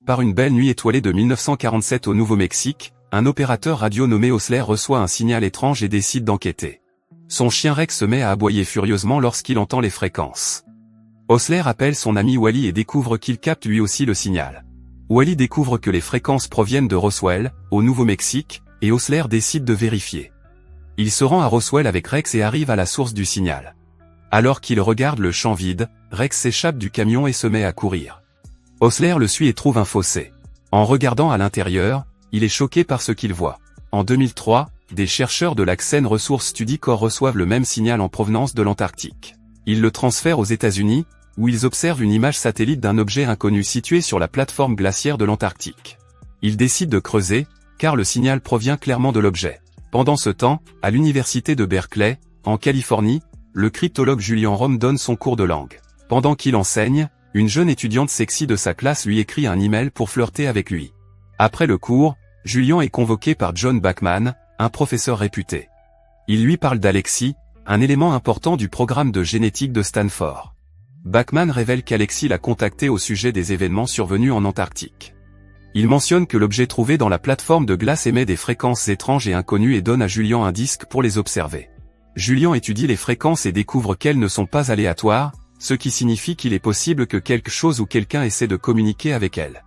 Par une belle nuit étoilée de 1947 au Nouveau-Mexique, un opérateur radio nommé Osler reçoit un signal étrange et décide d'enquêter. Son chien Rex se met à aboyer furieusement lorsqu'il entend les fréquences. Osler appelle son ami Wally et découvre qu'il capte lui aussi le signal. Wally découvre que les fréquences proviennent de Roswell, au Nouveau-Mexique, et Osler décide de vérifier. Il se rend à Roswell avec Rex et arrive à la source du signal. Alors qu'il regarde le champ vide, Rex s'échappe du camion et se met à courir. Osler le suit et trouve un fossé. En regardant à l'intérieur, il est choqué par ce qu'il voit. En 2003, des chercheurs de l'Axen Resource Study Corps reçoivent le même signal en provenance de l'Antarctique. Ils le transfèrent aux États-Unis, où ils observent une image satellite d'un objet inconnu situé sur la plateforme glaciaire de l'Antarctique. Ils décident de creuser, car le signal provient clairement de l'objet. Pendant ce temps, à l'université de Berkeley, en Californie, le cryptologue Julian Rome donne son cours de langue. Pendant qu'il enseigne, une jeune étudiante sexy de sa classe lui écrit un email pour flirter avec lui. Après le cours, Julian est convoqué par John Bachman, un professeur réputé. Il lui parle d'Alexis, un élément important du programme de génétique de Stanford. Bachman révèle qu'Alexis l'a contacté au sujet des événements survenus en Antarctique. Il mentionne que l'objet trouvé dans la plateforme de glace émet des fréquences étranges et inconnues et donne à Julian un disque pour les observer. Julian étudie les fréquences et découvre qu'elles ne sont pas aléatoires, ce qui signifie qu'il est possible que quelque chose ou quelqu'un essaie de communiquer avec elles.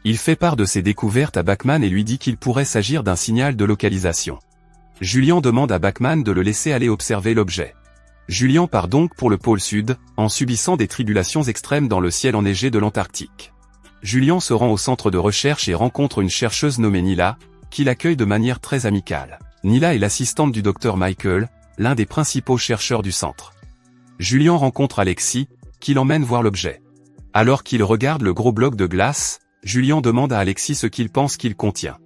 Il fait part de ses découvertes à Bachman et lui dit qu'il pourrait s'agir d'un signal de localisation. Julian demande à Bachman de le laisser aller observer l'objet. Julian part donc pour le pôle sud, en subissant des tribulations extrêmes dans le ciel enneigé de l'Antarctique. Julian se rend au centre de recherche et rencontre une chercheuse nommée Nila, qui l'accueille de manière très amicale. Nila est l'assistante du docteur Michael, l'un des principaux chercheurs du centre. Julian rencontre Alexis, qui l'emmène voir l'objet. Alors qu'il regarde le gros bloc de glace, Julian demande à Alexis ce qu'il pense qu'il contient.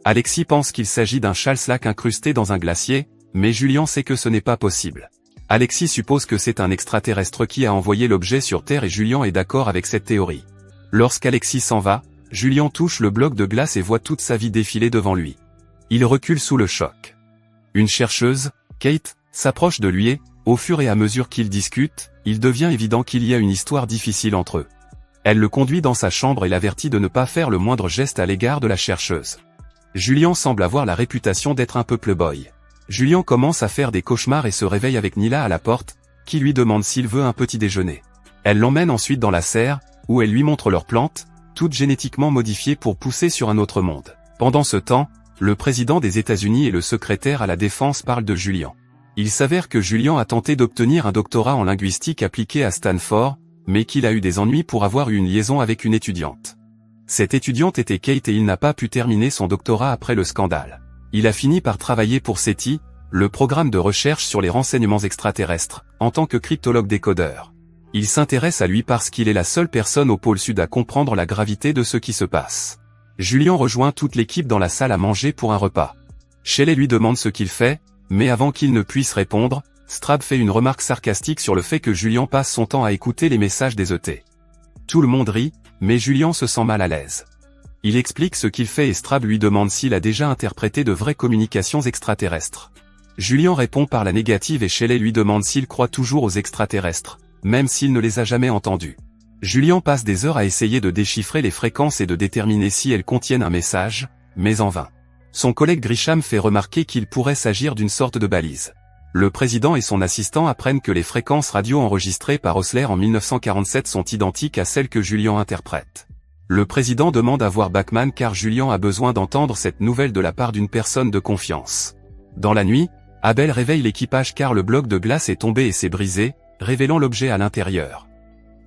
Alexis pense qu'il s'agit d'un chalslac incrusté dans un glacier, mais Julian sait que ce n'est pas possible. Alexis suppose que c'est un extraterrestre qui a envoyé l'objet sur Terre et Julian est d'accord avec cette théorie. Lorsqu'Alexis s'en va, Julian touche le bloc de glace et voit toute sa vie défiler devant lui. Il recule sous le choc. Une chercheuse, Kate, s'approche de lui et, au fur et à mesure qu'ils discutent, il devient évident qu'il y a une histoire difficile entre eux. Elle le conduit dans sa chambre et l'avertit de ne pas faire le moindre geste à l'égard de la chercheuse. Julian semble avoir la réputation d'être un peu playboy. Julian commence à faire des cauchemars et se réveille avec Nila à la porte, qui lui demande s'il veut un petit déjeuner. Elle l'emmène ensuite dans la serre, où elle lui montre leurs plantes, toutes génétiquement modifiées pour pousser sur un autre monde. Pendant ce temps, le président des États-Unis et le secrétaire à la Défense parlent de Julian. Il s'avère que Julian a tenté d'obtenir un doctorat en linguistique appliquée à Stanford, mais qu'il a eu des ennuis pour avoir eu une liaison avec une étudiante. Cette étudiante était Kate et il n'a pas pu terminer son doctorat après le scandale. Il a fini par travailler pour SETI, le programme de recherche sur les renseignements extraterrestres, en tant que cryptologue décodeur. Il s'intéresse à lui parce qu'il est la seule personne au pôle sud à comprendre la gravité de ce qui se passe. Julian rejoint toute l'équipe dans la salle à manger pour un repas. Shelley lui demande ce qu'il fait, mais avant qu'il ne puisse répondre, Strab fait une remarque sarcastique sur le fait que Julian passe son temps à écouter les messages des ET. Tout le monde rit, mais Julian se sent mal à l'aise. Il explique ce qu'il fait et Strab lui demande s'il a déjà interprété de vraies communications extraterrestres. Julian répond par la négative et Shelley lui demande s'il croit toujours aux extraterrestres, même s'il ne les a jamais entendus. Julian passe des heures à essayer de déchiffrer les fréquences et de déterminer si elles contiennent un message, mais en vain. Son collègue Grisham fait remarquer qu'il pourrait s'agir d'une sorte de balise. Le président et son assistant apprennent que les fréquences radio enregistrées par Osler en 1947 sont identiques à celles que Julian interprète. Le président demande à voir Bachman car Julian a besoin d'entendre cette nouvelle de la part d'une personne de confiance. Dans la nuit, Abel réveille l'équipage car le bloc de glace est tombé et s'est brisé, révélant l'objet à l'intérieur.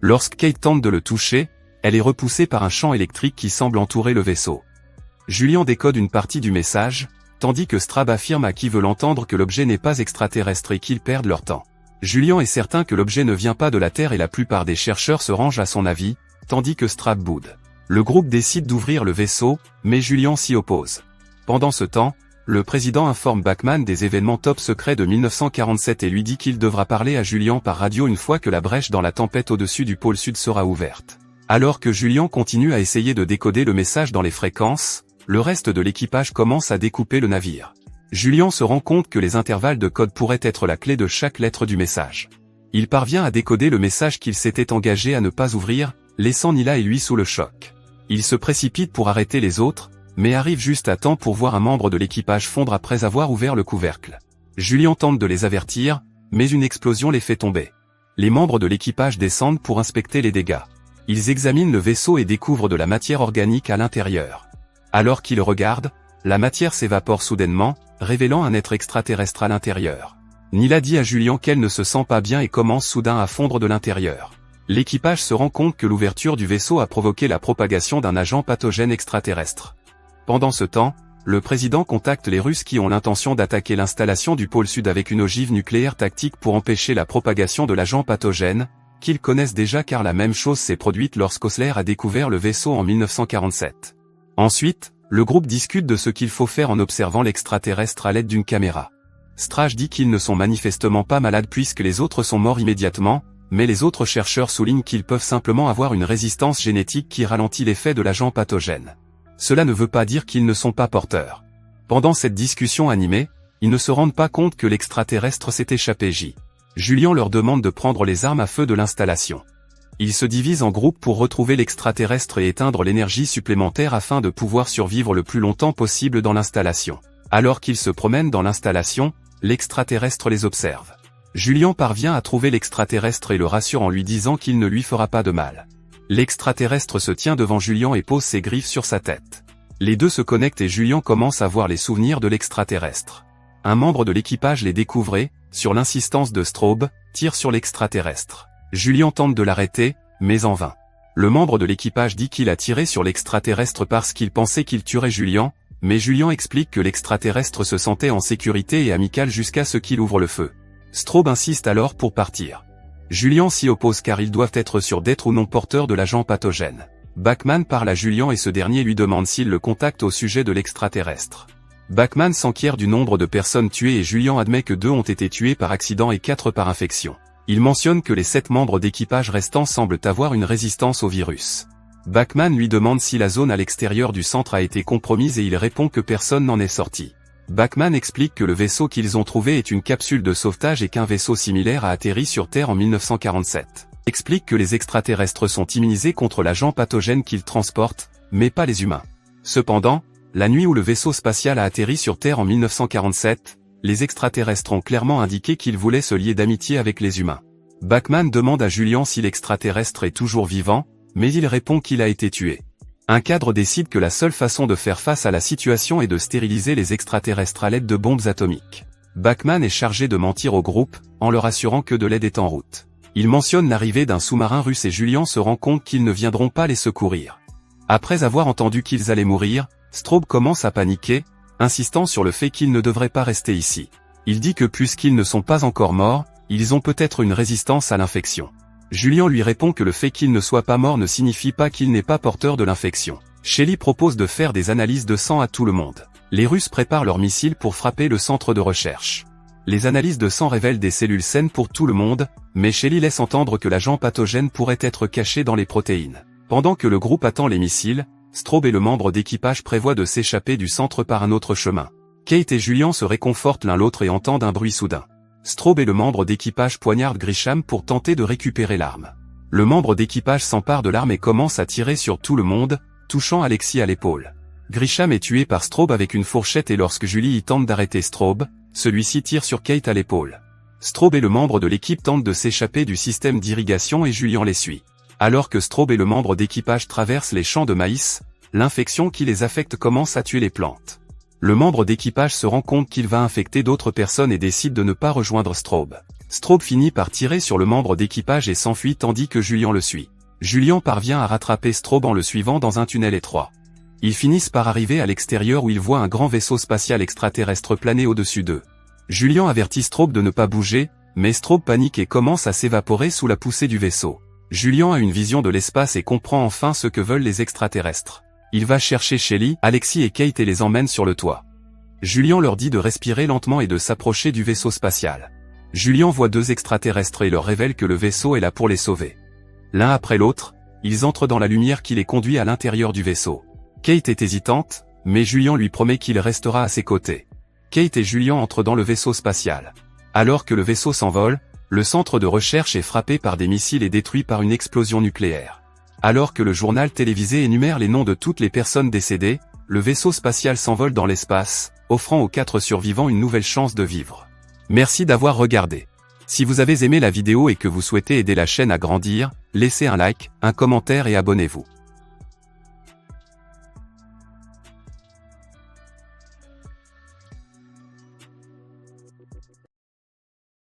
Lorsque Kate tente de le toucher, elle est repoussée par un champ électrique qui semble entourer le vaisseau. Julian décode une partie du message, tandis que Strab affirme à qui veut l'entendre que l'objet n'est pas extraterrestre et qu'ils perdent leur temps. Julian est certain que l'objet ne vient pas de la Terre et la plupart des chercheurs se rangent à son avis, tandis que Strab boude. Le groupe décide d'ouvrir le vaisseau, mais Julian s'y oppose. Pendant ce temps, le président informe Bachman des événements top secrets de 1947 et lui dit qu'il devra parler à Julian par radio une fois que la brèche dans la tempête au-dessus du pôle sud sera ouverte. Alors que Julian continue à essayer de décoder le message dans les fréquences, le reste de l'équipage commence à découper le navire. Julian se rend compte que les intervalles de code pourraient être la clé de chaque lettre du message. Il parvient à décoder le message qu'il s'était engagé à ne pas ouvrir, laissant Nila et lui sous le choc. Il se précipite pour arrêter les autres, mais arrive juste à temps pour voir un membre de l'équipage fondre après avoir ouvert le couvercle. Julian tente de les avertir, mais une explosion les fait tomber. Les membres de l'équipage descendent pour inspecter les dégâts. Ils examinent le vaisseau et découvrent de la matière organique à l'intérieur. Alors qu'ils regardent, la matière s'évapore soudainement, révélant un être extraterrestre à l'intérieur. Nila dit à Julian qu'elle ne se sent pas bien et commence soudain à fondre de l'intérieur. L'équipage se rend compte que l'ouverture du vaisseau a provoqué la propagation d'un agent pathogène extraterrestre. Pendant ce temps, le président contacte les Russes qui ont l'intention d'attaquer l'installation du pôle Sud avec une ogive nucléaire tactique pour empêcher la propagation de l'agent pathogène, qu'ils connaissent déjà car la même chose s'est produite lorsqu'Osler a découvert le vaisseau en 1947. Ensuite, le groupe discute de ce qu'il faut faire en observant l'extraterrestre à l'aide d'une caméra. Strache dit qu'ils ne sont manifestement pas malades puisque les autres sont morts immédiatement, mais les autres chercheurs soulignent qu'ils peuvent simplement avoir une résistance génétique qui ralentit l'effet de l'agent pathogène. Cela ne veut pas dire qu'ils ne sont pas porteurs. Pendant cette discussion animée, ils ne se rendent pas compte que l'extraterrestre s'est échappé. Julian leur demande de prendre les armes à feu de l'installation. Ils se divisent en groupes pour retrouver l'extraterrestre et éteindre l'énergie supplémentaire afin de pouvoir survivre le plus longtemps possible dans l'installation. Alors qu'ils se promènent dans l'installation, l'extraterrestre les observe. Julian parvient à trouver l'extraterrestre et le rassure en lui disant qu'il ne lui fera pas de mal. L'extraterrestre se tient devant Julian et pose ses griffes sur sa tête. Les deux se connectent et Julian commence à voir les souvenirs de l'extraterrestre. Un membre de l'équipage les découvre et, sur l'insistance de Straub, tire sur l'extraterrestre. Julian tente de l'arrêter, mais en vain. Le membre de l'équipage dit qu'il a tiré sur l'extraterrestre parce qu'il pensait qu'il tuerait Julian, mais Julian explique que l'extraterrestre se sentait en sécurité et amical jusqu'à ce qu'il ouvre le feu. Straub insiste alors pour partir. Julian s'y oppose car ils doivent être sûrs d'être ou non porteurs de l'agent pathogène. Bachmann parle à Julian et ce dernier lui demande s'il le contacte au sujet de l'extraterrestre. Bachmann s'enquiert du nombre de personnes tuées et Julian admet que 2 ont été tués par accident et 4 par infection. Il mentionne que les 7 membres d'équipage restants semblent avoir une résistance au virus. Bachmann lui demande si la zone à l'extérieur du centre a été compromise et il répond que personne n'en est sorti. Bachmann explique que le vaisseau qu'ils ont trouvé est une capsule de sauvetage et qu'un vaisseau similaire a atterri sur Terre en 1947. Explique que les extraterrestres sont immunisés contre l'agent pathogène qu'ils transportent, mais pas les humains. Cependant, la nuit où le vaisseau spatial a atterri sur Terre en 1947, les extraterrestres ont clairement indiqué qu'ils voulaient se lier d'amitié avec les humains. Bachmann demande à Julian si l'extraterrestre est toujours vivant, mais il répond qu'il a été tué. Un cadre décide que la seule façon de faire face à la situation est de stériliser les extraterrestres à l'aide de bombes atomiques. Bachmann est chargé de mentir au groupe, en leur assurant que de l'aide est en route. Il mentionne l'arrivée d'un sous-marin russe et Julian se rend compte qu'ils ne viendront pas les secourir. Après avoir entendu qu'ils allaient mourir, Straub commence à paniquer, insistant sur le fait qu'ils ne devraient pas rester ici. Il dit que puisqu'ils ne sont pas encore morts, ils ont peut-être une résistance à l'infection. Julian lui répond que le fait qu'il ne soit pas mort ne signifie pas qu'il n'est pas porteur de l'infection. Shelly propose de faire des analyses de sang à tout le monde. Les Russes préparent leurs missiles pour frapper le centre de recherche. Les analyses de sang révèlent des cellules saines pour tout le monde, mais Shelly laisse entendre que l'agent pathogène pourrait être caché dans les protéines. Pendant que le groupe attend les missiles, Straub et le membre d'équipage prévoient de s'échapper du centre par un autre chemin. Kate et Julian se réconfortent l'un l'autre et entendent un bruit soudain. Straub et le membre d'équipage poignardent Grisham pour tenter de récupérer l'arme. Le membre d'équipage s'empare de l'arme et commence à tirer sur tout le monde, touchant Alexis à l'épaule. Grisham est tué par Straub avec une fourchette et lorsque Julie y tente d'arrêter Straub, celui-ci tire sur Kate à l'épaule. Straub et le membre de l'équipe tentent de s'échapper du système d'irrigation et Julian les suit. Alors que Straub et le membre d'équipage traversent les champs de maïs, l'infection qui les affecte commence à tuer les plantes. Le membre d'équipage se rend compte qu'il va infecter d'autres personnes et décide de ne pas rejoindre Straub. Straub finit par tirer sur le membre d'équipage et s'enfuit tandis que Julian le suit. Julian parvient à rattraper Straub en le suivant dans un tunnel étroit. Ils finissent par arriver à l'extérieur où ils voient un grand vaisseau spatial extraterrestre planer au-dessus d'eux. Julian avertit Straub de ne pas bouger, mais Straub panique et commence à s'évaporer sous la poussée du vaisseau. Julian a une vision de l'espace et comprend enfin ce que veulent les extraterrestres. Il va chercher Shelly, Alexis et Kate et les emmène sur le toit. Julian leur dit de respirer lentement et de s'approcher du vaisseau spatial. Julian voit 2 extraterrestres et leur révèle que le vaisseau est là pour les sauver. L'un après l'autre, ils entrent dans la lumière qui les conduit à l'intérieur du vaisseau. Kate est hésitante, mais Julian lui promet qu'il restera à ses côtés. Kate et Julian entrent dans le vaisseau spatial. Alors que le vaisseau s'envole, le centre de recherche est frappé par des missiles et détruit par une explosion nucléaire. Alors que le journal télévisé énumère les noms de toutes les personnes décédées, le vaisseau spatial s'envole dans l'espace, offrant aux 4 survivants une nouvelle chance de vivre. Merci d'avoir regardé. Si vous avez aimé la vidéo et que vous souhaitez aider la chaîne à grandir, laissez un like, un commentaire et abonnez-vous.